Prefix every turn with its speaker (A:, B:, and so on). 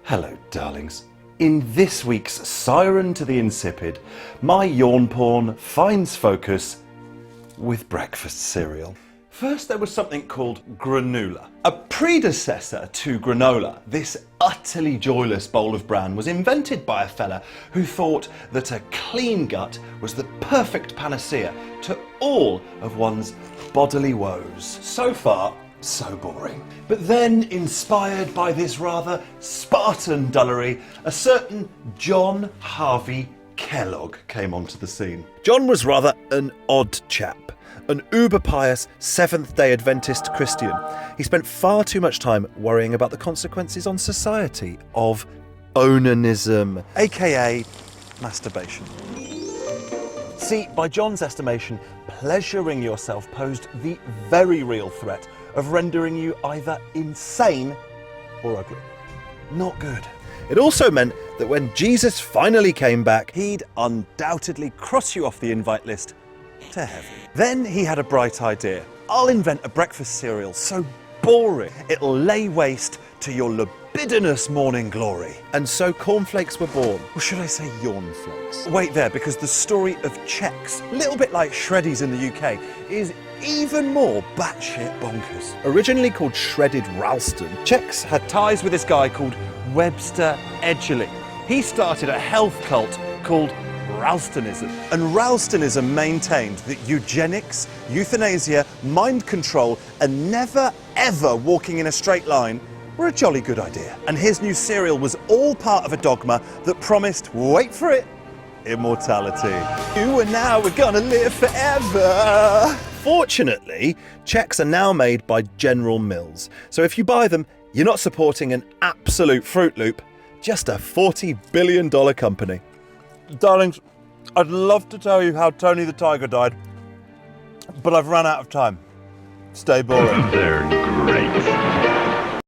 A: Hello, darlings. In this week's Siren to the Insipid, my yawn porn finds focus with breakfast cereal. First, there was something called granola. A predecessor to granola, this utterly joyless bowl of bran was invented by a fella who thought that a clean gut was the perfect panacea to all of one's bodily woes. So far, so boring. But then, inspired by this rather Spartan dullery, a certain John Harvey Kellogg came onto the scene. John was rather an odd chap. An uber-pious Seventh-day Adventist Christian. He spent far too much time worrying about the consequences on society of onanism, aka masturbation. See, by John's estimation, pleasuring yourself posed the very real threat of rendering you either insane or ugly. Not good. It also meant that when Jesus finally came back, he'd undoubtedly cross you off the invite list to heaven. Then he had a bright idea. I'll invent a breakfast cereal so boring it'll lay waste to your libidinous morning glory. And so cornflakes were born. Or should I say yawn flakes? Wait there, because the story of Chex, a little bit like Shreddies in the UK, is even more batshit bonkers. Originally called Shredded Ralston, Chex had ties with this guy called Webster Edgerly. He started a health cult called Ralstonism. And Ralstonism maintained that eugenics, euthanasia, mind control, and never ever walking in a straight line were a jolly good idea. And his new cereal was all part of a dogma that promised, wait for it, immortality. You and now we're gonna live forever. Fortunately, Chex are now made by General Mills. So if you buy them, you're not supporting an absolute Fruit Loop, just a $40 billion company. Darlings, I'd love to tell you how Tony the Tiger died, but I've run out of time. Stay boring.
B: They're great.